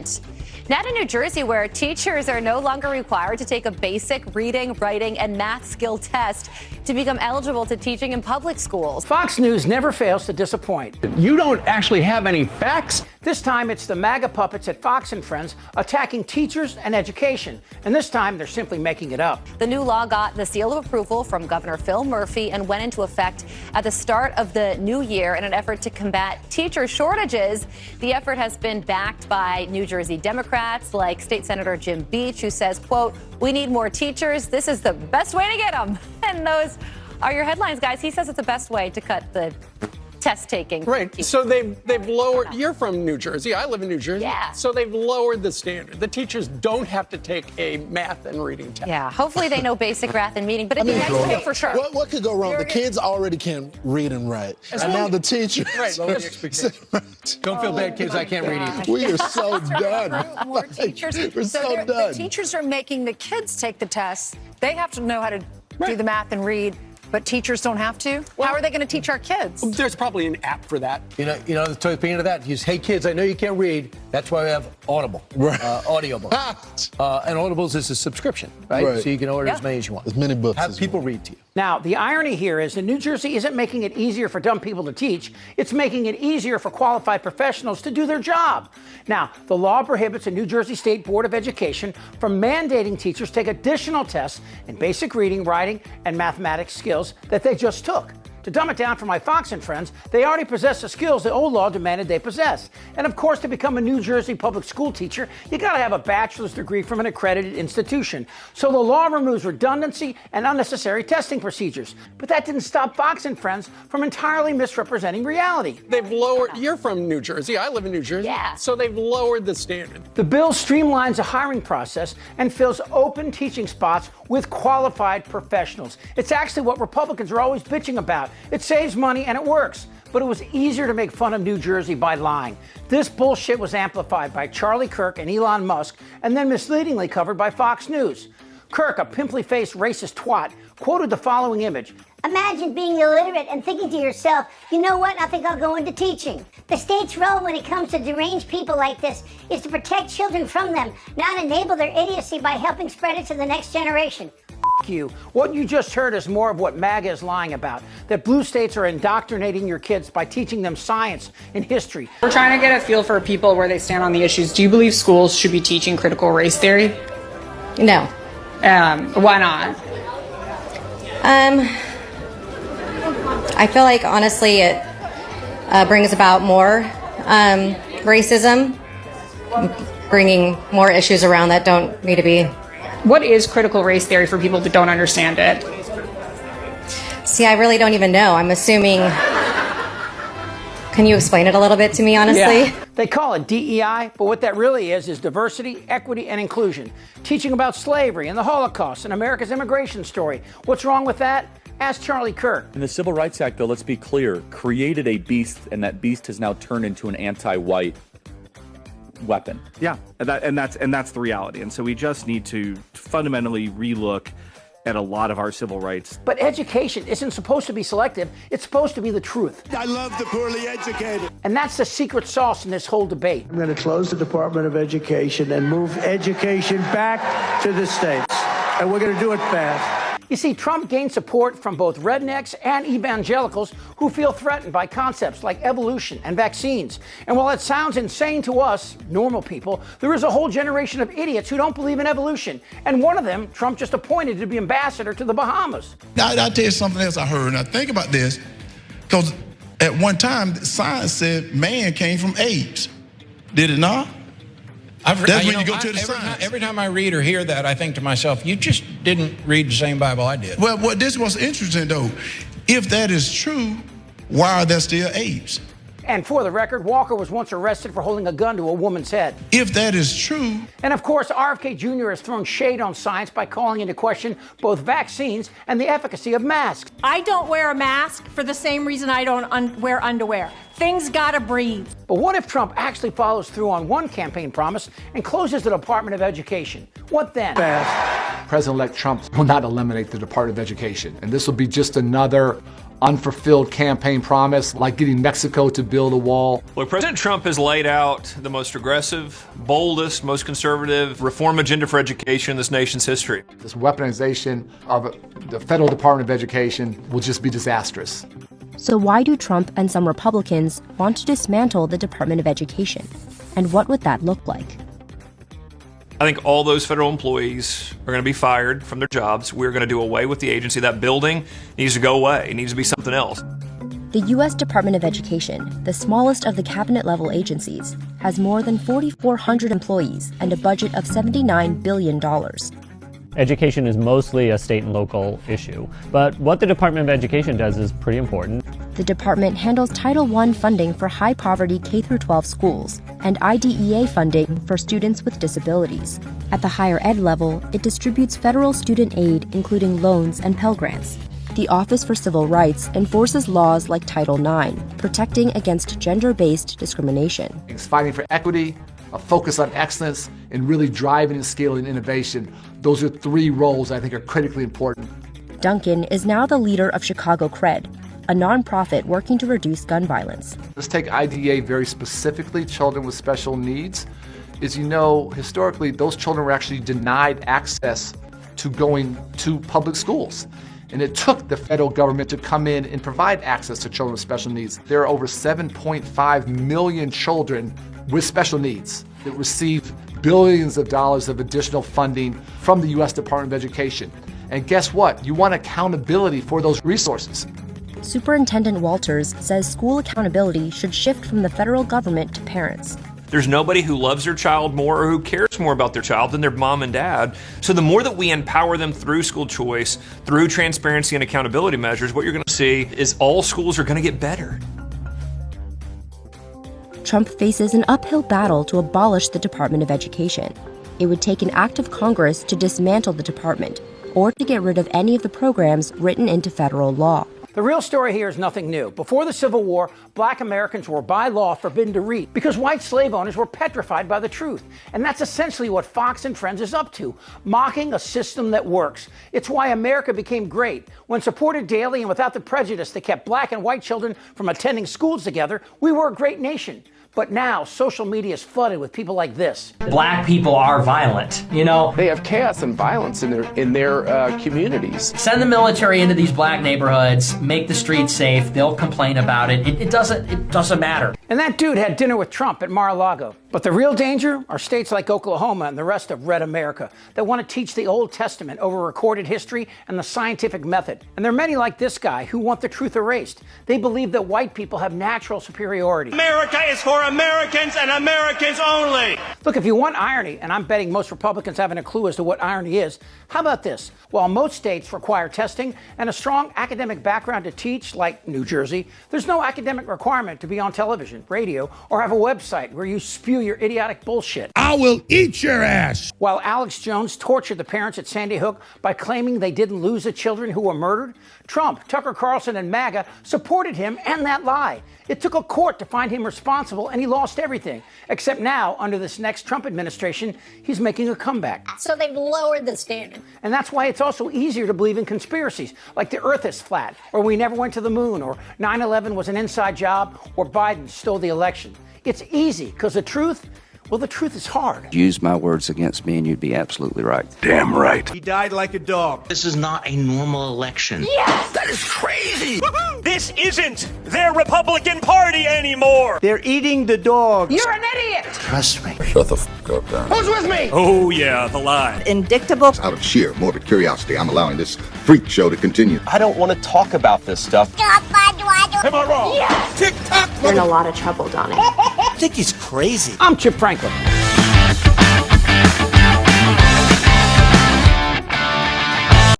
student. Now to New Jersey, where teachers are no longer required to take a basic reading, writing, and math skill test to become eligible to teaching in public schools. Fox News never fails to disappoint. You don't actually have any facts. This time it's the MAGA puppets at Fox and Friends attacking teachers and education. And this time they're simply making it up. The new law got the seal of approval from Governor Phil Murphy and went into effect at the start of the new year in an effort to combat teacher shortages. The effort has been backed by New Jersey Democrats like State Senator Jim Beach, who says, quote, "We need more teachers. This is the best way to get them." And those are your headlines, guys. He says it's the best way to cut the test taking. Right. So they've lowered. You're from New Jersey. I live in New Jersey. Yeah. So they've lowered the standard. The teachers don't have to take a math and reading test. Yeah. Hopefully they know basic math and meaning, but it'd be nice to know for sure. What could go wrong? The kids already can read and write. And now the teachers. Right. Don't feel bad, kids. I can't read either. We are so done. More teachers. We're so done. The teachers are making the kids take the tests. They have to know how to do the math and read. But teachers don't have to? How are they going to teach our kids? There's probably an app for that. You know, the speaking of that, you say, hey, kids, I know you can't read. That's why we have Audible, Audible. And Audibles is a subscription, right? So you can order as many as you want. As many books Have as people you want. read to you. Now, the irony here is that New Jersey isn't making it easier for dumb people to teach. It's making it easier for qualified professionals to do their job. Now, the law prohibits the New Jersey State Board of Education from mandating teachers take additional tests in basic reading, writing, and mathematics skills that they just took. To dumb it down for my Fox and Friends, they already possess the skills the old law demanded they possess. And of course, to become a New Jersey public school teacher, you gotta have a bachelor's degree from an accredited institution. So the law removes redundancy and unnecessary testing procedures. But that didn't stop Fox and Friends from entirely misrepresenting reality. They've lowered. You're from New Jersey. I live in New Jersey. Yeah. So they've lowered the standard. The bill streamlines the hiring process and fills open teaching spots with qualified professionals. It's actually what Republicans are always bitching about. It saves money and it works. But it was easier to make fun of New Jersey by lying. This bullshit was amplified by Charlie Kirk and Elon Musk and then misleadingly covered by Fox News. Kirk, a pimply-faced racist twat, quoted the following image. Imagine being illiterate and thinking to yourself, you know what, I think I'll go into teaching. The state's role when it comes to deranged people like this is to protect children from them, not enable their idiocy by helping spread it to the next generation. F you. What you just heard is more of what MAGA is lying about, that blue states are indoctrinating your kids by teaching them science and history. We're trying to get a feel for people where they stand on the issues. Do you believe schools should be teaching critical race theory? No. Why not? I feel like, honestly, it brings about more racism, bringing more issues around that don't need to be. What is critical race theory for people that don't understand it? See, I really don't even know. I'm assuming. Can you explain it a little bit to me, honestly? Yeah. They call it DEI, but what that really is diversity, equity, and inclusion. Teaching about slavery and the Holocaust and America's immigration story. What's wrong with that? Ask Charlie Kirk. And the Civil Rights Act, though, let's be clear, created a beast, and that beast has now turned into an anti-white weapon. Yeah, and that's the reality. And so we just need to fundamentally relook at a lot of our civil rights. But education isn't supposed to be selective. It's supposed to be the truth. I love the poorly educated. And that's the secret sauce in this whole debate. I'm going to close the Department of Education and move education back to the states. And we're going to do it fast. You see, Trump gained support from both rednecks and evangelicals who feel threatened by concepts like evolution and vaccines. And while it sounds insane to us, normal people, there is a whole generation of idiots who don't believe in evolution. And one of them, Trump just appointed to be ambassador to the Bahamas. Now, I'll tell you something else I heard. Now, think about this, because at one time, science said man came from apes. Did it not? That's when you go to the science. Every time I read or hear that, I think to myself, you just didn't read the same Bible I did. Well, this was interesting, though. If that is true, why are there still apes? And for the record, Walker was once arrested for holding a gun to a woman's head. If that is true. And of course, RFK Jr. has thrown shade on science by calling into question both vaccines and the efficacy of masks. I don't wear a mask for the same reason I don't wear underwear. Things gotta breathe. But what if Trump actually follows through on one campaign promise and closes the Department of Education? What then? President-elect Trump will not eliminate the Department of Education. And this will be just another unfulfilled campaign promise, like getting Mexico to build a wall. Look, President Trump has laid out the most aggressive, boldest, most conservative reform agenda for education in this nation's history. This weaponization of the Federal Department of Education will just be disastrous. So why do Trump and some Republicans want to dismantle the Department of Education? And what would that look like? I think all those federal employees are going to be fired from their jobs. We're going to do away with the agency. That building needs to go away. It needs to be something else. The U.S. Department of Education, the smallest of the cabinet-level agencies, has more than 4,400 employees and a budget of $79 billion. Education is mostly a state and local issue, but what the Department of Education does is pretty important. The department handles Title I funding for high-poverty K-12 schools and IDEA funding for students with disabilities. At the higher ed level, it distributes federal student aid, including loans and Pell Grants. The Office for Civil Rights enforces laws like Title IX, protecting against gender-based discrimination. It's fighting for equity, a focus on excellence, and really driving and scaling innovation. Those are three roles I think are critically important. Duncan is now the leader of Chicago Cred, a nonprofit working to reduce gun violence. Let's take IDEA very specifically, children with special needs. As you know, historically, those children were actually denied access to going to public schools. And it took the federal government to come in and provide access to children with special needs. There are over 7.5 million children with special needs that receive billions of dollars of additional funding from the U.S. Department of Education. And guess what? You want accountability for those resources. Superintendent Walters says school accountability should shift from the federal government to parents. There's nobody who loves their child more or who cares more about their child than their mom and dad. So the more that we empower them through school choice, through transparency and accountability measures, what you're going to see is all schools are going to get better. Trump faces an uphill battle to abolish the Department of Education. It would take an act of Congress to dismantle the department or to get rid of any of the programs written into federal law. The real story here is nothing new. Before the Civil War, black Americans were by law forbidden to read because white slave owners were petrified by the truth. And that's essentially what Fox and Friends is up to, mocking a system that works. It's why America became great. When supported daily and without the prejudice that kept black and white children from attending schools together, we were a great nation. But now, social media is flooded with people like this. Black people are violent, you know. They have chaos and violence in their communities. Send the military into these black neighborhoods, make the streets safe, they'll complain about it. It doesn't matter. And that dude had dinner with Trump at Mar-a-Lago. But the real danger are states like Oklahoma and the rest of Red America that want to teach the Old Testament over recorded history and the scientific method. And there are many like this guy who want the truth erased. They believe that white people have natural superiority. America is for Americans and Americans only. Look, if you want irony, and I'm betting most Republicans haven't a clue as to what irony is, how about this? While most states require testing and a strong academic background to teach, like New Jersey, there's no academic requirement to be on television, radio, or have a website where you spew your idiotic bullshit. I will eat your ass. While Alex Jones tortured the parents at Sandy Hook by claiming they didn't lose the children who were murdered, Trump, Tucker Carlson, and MAGA supported him and that lie. It took a court to find him responsible, and he lost everything. Except now, under this next Trump administration, he's making a comeback. So they've lowered the standard. And that's why it's also easier to believe in conspiracies, like the Earth is flat, or we never went to the moon, or 9/11 was an inside job, or Biden stole the election. It's easy, because the truth is hard. Use my words against me and you'd be absolutely right. Damn right. He died like a dog. This is not a normal election. Yes! That is crazy! Woo-hoo! This isn't their Republican Party anymore! They're eating the dogs. You're an idiot! Trust me. Shut the fuck up, Dan. Who's with me? Oh, yeah, the lie. Indictable. Out of sheer morbid curiosity, I'm allowing this freak show to continue. I don't want to talk about this stuff. Am I wrong? Yes! Tick-tock! You're in a lot of trouble, Donnie. I think he's crazy. I'm Chip Franklin.